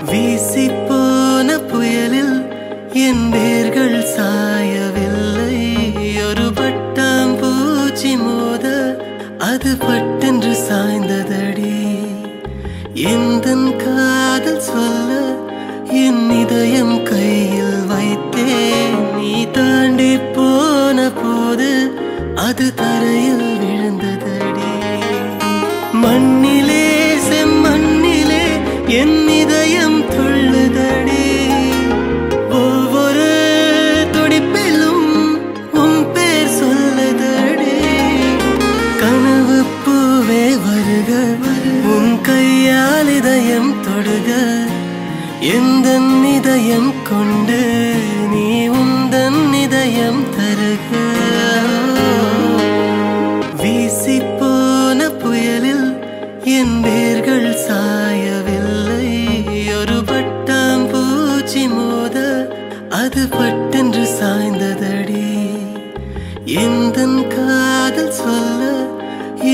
வீசிப்போன புயலில் என் வேர்கள் சாயவில்லை. ஒரு பட்டாம்பூச்சி மோத அது பட்டென்று சாய்ந்ததடி. எந்தன் காதல் சொல்ல என் இதயம் கையில் வைத்தேன். நீ தாண்டி போன போது அது தரையில் விழுந்ததடி. மண்ணிலே செம்மண்ணிலே என் இதயம் துள்ளுதடி. ஒவ்வொரு துடிப்பிலும் உன் பேர் சொல்லுதடி. கனவு பூவே வருக, உன் கையால் இதயம் தொடுக. எந்தன் இதயம் கொண்டு நீ உந்தன் இதயம் தருக. வீசிப்போன புயலில் என் வேர்கள் சாயவில்லை. ஒரு பட்டாம்பூச்சி மோத அது பட்டென்று சாய்ந்ததடி. எந்தன் காதல் சொல்ல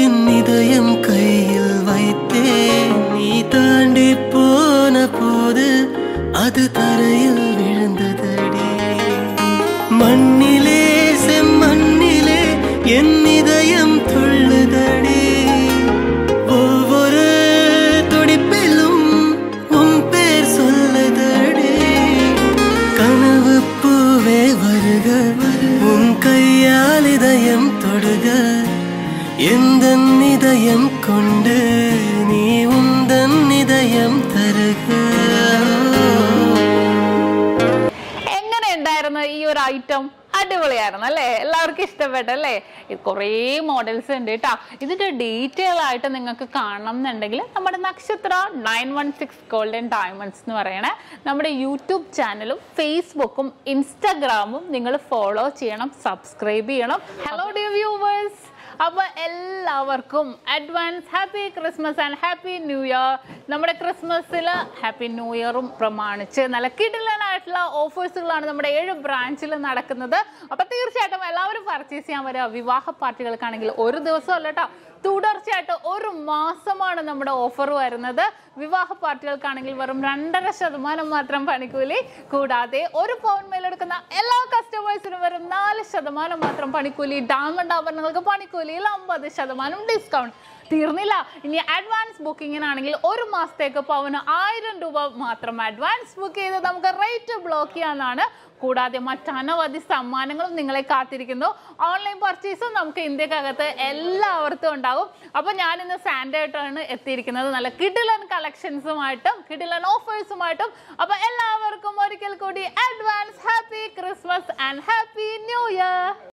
என் இதயம் கையில் வைத்தேன். நீ தாண்டி போன போது அது தரையில் விழுந்ததடி. மண்ணிலே செம்மண்ணிலே என் இதயம் துள்ளுதடி. ஒவ்வொரு துடிப்பிலும் உன் பேர் சொல்லுதடி. கனவு பூவே வருக, உன் கையால் இதயம் தொடுக. எந்தன் இதயம் கொண்டு நீ உந்தன் இதயம் தருக. എങ്ങനെ ഉണ്ടായിരുന്നു ഈ ഒരു ഐറ്റം? അടിപൊളിയായിരുന്നു അല്ലേ? എല്ലാവർക്കും ഇഷ്ടപ്പെട്ടല്ലേ? ഇത് കുറേ മോഡൽസ് ഉണ്ട് കേട്ടോ. ഇതിന്റെ ഡീറ്റെയിൽ ആയിട്ട് നിങ്ങൾക്ക് കാണണം എന്നുണ്ടെങ്കിൽ നമ്മുടെ നക്ഷത്ര 916 ഗോൾഡൻ ഡയമണ്ട്സ് എന്ന് പറയണേ നമ്മുടെ യൂട്യൂബ് ചാനലും ഫേസ്ബുക്കും ഇൻസ്റ്റാഗ്രാമും നിങ്ങൾ ഫോളോ ചെയ്യണം, സബ്സ്ക്രൈബ് ചെയ്യണം. ഹലോ ഡിയർ വ്യൂവേഴ്സ്, അപ്പോൾ എല്ലാവർക്കും advance happy Christmas and happy new year. നമ്മുടെ ക്രിസ്മസിൽ ഹാപ്പി ന്യൂ ഇയറും പ്രമാണിച്ച് നല്ല കിടിലനായിട്ടുള്ള ഓഫേഴ്സുകളാണ് നമ്മുടെ 7 ബ്രാഞ്ചിൽ നടക്കുന്നത്. അപ്പോൾ തീർച്ചയായിട്ടും എല്ലാവരും പർച്ചേസ് ചെയ്യാൻ വരിക. വിവാഹ പാർട്ടികൾക്കാണെങ്കിൽ ഒരു ദിവസം അല്ല കേട്ടോ, തുടർച്ചയായിട്ട് ഒരു മാസമാണ് നമ്മുടെ ഓഫർ വരുന്നത്. വിവാഹ പാർട്ടികൾക്കാണെങ്കിൽ വെറും 2.5% മാത്രം പണിക്കൂലി. കൂടാതെ ഒരു പൗൺ മേലെടുക്കുന്ന എല്ലാ കസ്റ്റമേഴ്സിനും വെറും 4% മാത്രം പണിക്കൂലി. ഡയമണ്ട് ആഭരണങ്ങൾക്ക് പണിക്കൂലിയിൽ 50% ഡിസ്കൗണ്ട്. തീർന്നില്ല, ഇനി അഡ്വാൻസ് ബുക്കിങ്ങിനാണെങ്കിൽ ഒരു മാസത്തേക്ക് പവന് 1000 രൂപ മാത്രം അഡ്വാൻസ് ബുക്ക് ചെയ്ത് നമുക്ക് റേറ്റ് ബ്ലോക്ക് ചെയ്യാനാണ്. കൂടാതെ മറ്റനവധി സമ്മാനങ്ങളും നിങ്ങളെ കാത്തിരിക്കുന്നു. ഓൺലൈൻ പർച്ചേസും നമുക്ക് ഇന്ത്യക്കകത്ത് എല്ലാവർക്കും ഉണ്ടാകും. അപ്പോൾ ഞാനിന്ന് സാൻഡേ ആയിട്ടാണ് എത്തിയിരിക്കുന്നത്, നല്ല കിടിലൻ കളക്ഷൻസുമായിട്ടും കിടിലൻ ഓഫേഴ്സുമായിട്ടും. അപ്പോൾ എല്ലാവർക്കും ഒരിക്കൽ കൂടി advance happy Christmas and happy new year.